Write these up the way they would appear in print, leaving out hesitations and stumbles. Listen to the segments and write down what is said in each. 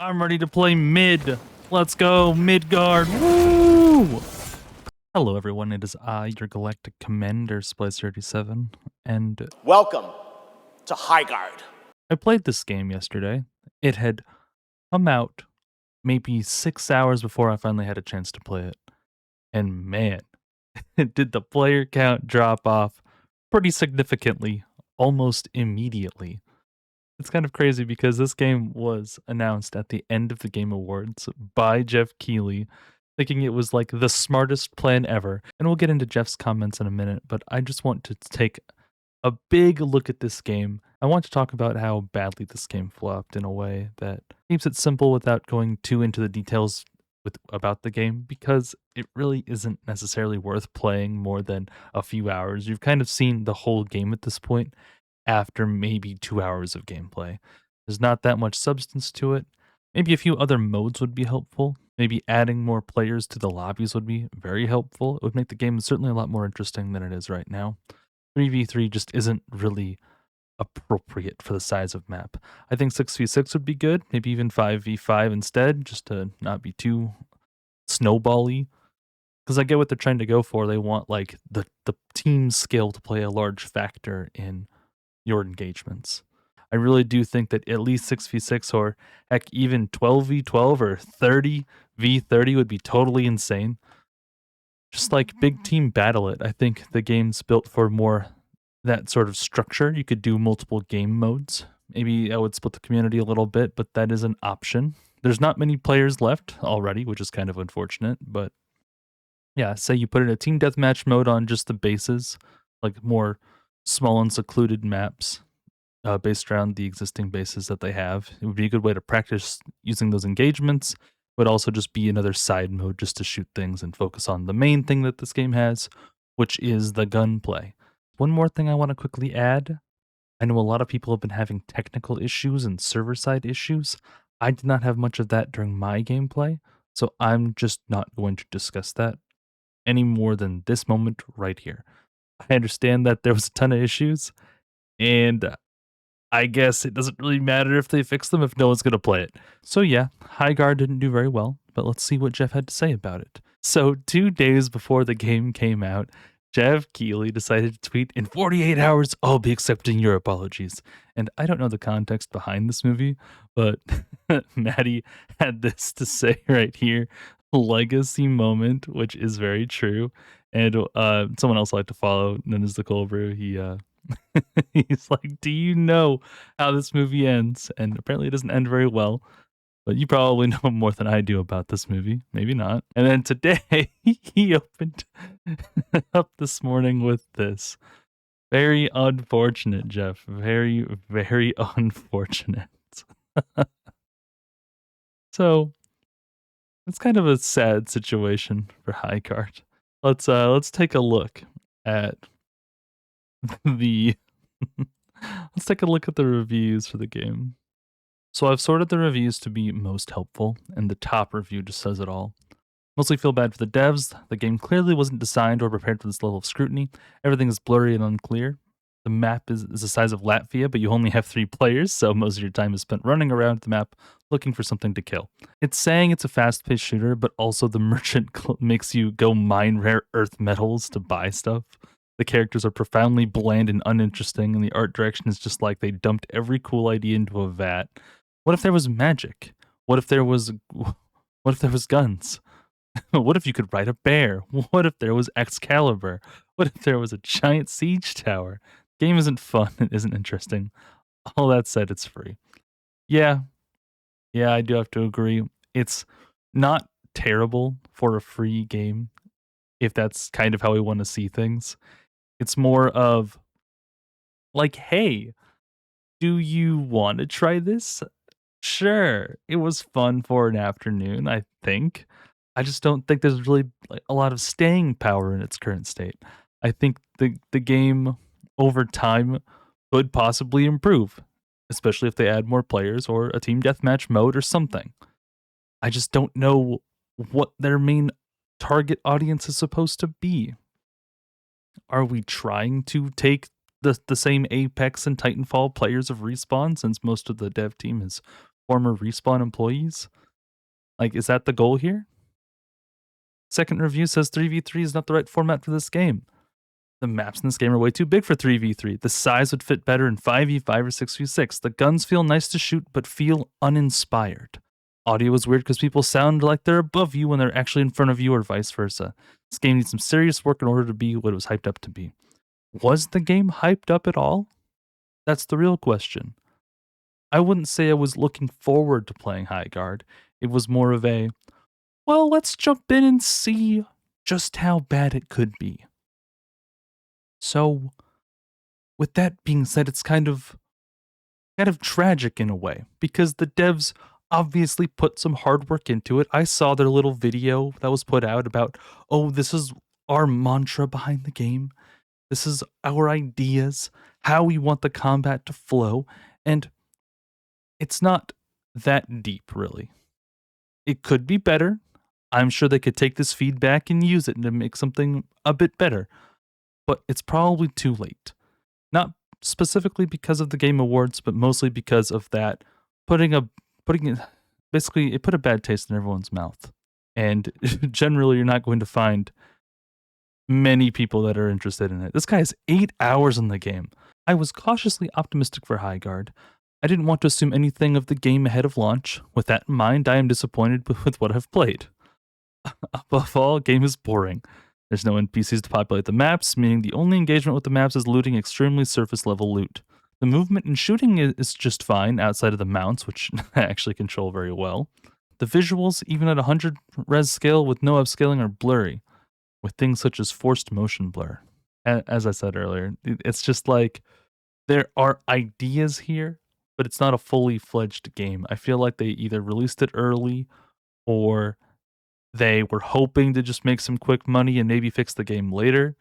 I'm ready to play mid. Let's go, Midgard. Woo! Hello, everyone. It is I, your Galactic Commander, Splice37, and Welcome to Highguard. I played this game yesterday. It had come out maybe 6 hours before I finally had a chance to play it. And man, did the player count drop off pretty significantly, almost immediately. It's kind of crazy because this game was announced at the end of the Game Awards by Jeff Keighley, thinking it was like the smartest plan ever. And we'll get into Jeff's comments in a minute, but I just want to take a big look at this game. I want to talk about how badly this game flopped in a way that keeps it simple without going too into the details about the game, because it really isn't necessarily worth playing more than a few hours. You've kind of seen the whole game at this point after maybe 2 hours of gameplay. There's not that much substance to it. Maybe a few other modes would be helpful. Maybe adding more players to the lobbies would be very helpful. It would make the game certainly a lot more interesting than it is right now. 3v3 just isn't really appropriate for the size of map. I think 6v6 would be good, maybe even 5v5 instead, just to not be too snowbally. Because I get what they're trying to go for. They want like the team skill to play a large factor in your engagements. I really do think that at least 6v6 or heck even 12v12 or 30v30 would be totally insane. Just like big team battle it. I think the game's built for more that sort of structure. You could do multiple game modes. Maybe I would split the community a little bit, but that is an option. There's not many players left already, which is kind of unfortunate, but yeah, say you put in a team deathmatch mode on just the bases, like more small and secluded maps based around the existing bases that they have. It would be a good way to practice using those engagements, but also just be another side mode just to shoot things and focus on the main thing that this game has, which is the gunplay. One more thing I want to quickly add. I know a lot of people have been having technical issues and server side issues. I did not have much of that during my gameplay, so I'm just not going to discuss that any more than this moment right here. I understand that there was a ton of issues, and I guess it doesn't really matter if they fix them if no one's going to play it. So yeah, Highguard didn't do very well, but let's see what Jeff had to say about it. So 2 days before the game came out, Jeff Keighley decided to tweet, "In 48 hours, I'll be accepting your apologies." And I don't know the context behind this movie, but Maddie had this to say right here, legacy moment, which is very true. And someone else I like to follow, known as the Cold Brew, he's like, "Do you know how this movie ends?" And apparently it doesn't end very well, but you probably know more than I do about this movie. Maybe not. And then today he opened up this morning with this. Very unfortunate, Jeff. Very, very unfortunate. So it's kind of a sad situation for Highguard. Let's take a look at the let's take a look at the reviews for the game. So I've sorted the reviews to be most helpful, and the top review just says it all. Mostly feel bad for the devs. The game clearly wasn't designed or prepared for this level of scrutiny. Everything is blurry and unclear. The map is the size of Latvia, but you only have 3 players, so most of your time is spent running around the map looking for something to kill. It's saying it's a fast-paced shooter, but also the merchant makes you go mine rare earth metals to buy stuff. The characters are profoundly bland and uninteresting, and the art direction is just like they dumped every cool idea into a vat. What if there was magic? What if there was guns? What if you could ride a bear? What if there was Excalibur? What if there was a giant siege tower? The game isn't fun, it isn't interesting. All that said, it's free. Yeah, I do have to agree. It's not terrible for a free game, if that's kind of how we want to see things. It's more of like, hey, do you want to try this? Sure. It was fun for an afternoon, I think. I just don't think there's really like a lot of staying power in its current state. I think the game over time could possibly improve, especially if they add more players or a team deathmatch mode or something. I just don't know what their main target audience is supposed to be. Are we trying to take the same Apex and Titanfall players of Respawn, since most of the dev team is former Respawn employees? Like, is that the goal here? Second review says 3v3 is not the right format for this game. The maps in this game are way too big for 3v3. The size would fit better in 5v5 or 6v6. The guns feel nice to shoot, but feel uninspired. Audio is weird because people sound like they're above you when they're actually in front of you or vice versa. This game needs some serious work in order to be what it was hyped up to be. Was the game hyped up at all? That's the real question. I wouldn't say I was looking forward to playing Highguard. It was more of a, well, let's jump in and see just how bad it could be. So, with that being said, it's kind of tragic in a way, because the devs obviously put some hard work into it. I saw their little video that was put out about, oh, this is our mantra behind the game. This is our ideas, how we want the combat to flow, and it's not that deep, really. It could be better. I'm sure they could take this feedback and use it to make something a bit better. But it's probably too late. Not specifically because of the Game Awards, but mostly because of that basically it put a bad taste in everyone's mouth. And generally you're not going to find many people that are interested in it. This guy has 8 hours in the game. I was cautiously optimistic for Highguard. I didn't want to assume anything of the game ahead of launch. With that in mind, I am disappointed with what I've played. Above all, game is boring. There's no NPCs to populate the maps, meaning the only engagement with the maps is looting extremely surface-level loot. The movement and shooting is just fine outside of the mounts, which I actually control very well. The visuals, even at 100 res scale with no upscaling, are blurry, with things such as forced motion blur. As I said earlier, it's just like there are ideas here, but it's not a fully fledged game. I feel like they either released it early or they were hoping to just make some quick money and maybe fix the game later.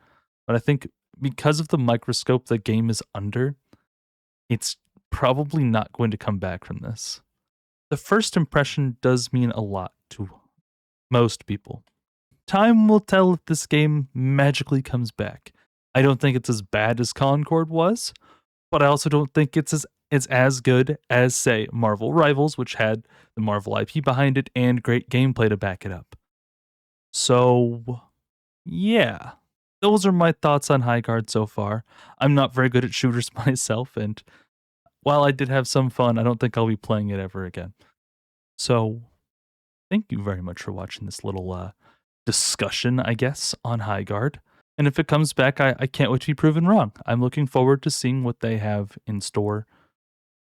But I think because of the microscope the game is under, it's probably not going to come back from this. The first impression does mean a lot to most people. Time will tell if this game magically comes back. I don't think it's as bad as Concord was, but I also don't think it's as good as, say, Marvel Rivals, which had the Marvel IP behind it and great gameplay to back it up. So, yeah, those are my thoughts on Highguard so far. I'm not very good at shooters myself, and while I did have some fun, I don't think I'll be playing it ever again. So, thank you very much for watching this little discussion, I guess, on Highguard. And if it comes back, I can't wait to be proven wrong. I'm looking forward to seeing what they have in store,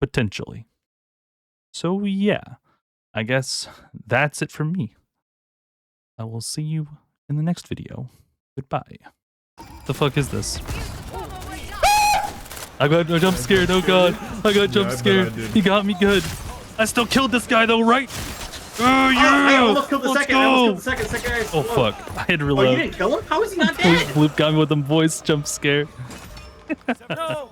potentially. So, yeah, I guess that's it from me. I will see you in the next video. Goodbye. The fuck is this? I got jump scared, oh god. I got jump scared. He got me good. I still killed this guy though, right? Oh yeah! I almost killed the second. I almost killed the second guy. Oh fuck. I had to reload. Oh, you didn't kill him? How is he not dead? Bloop got me with a voice jump scare. No!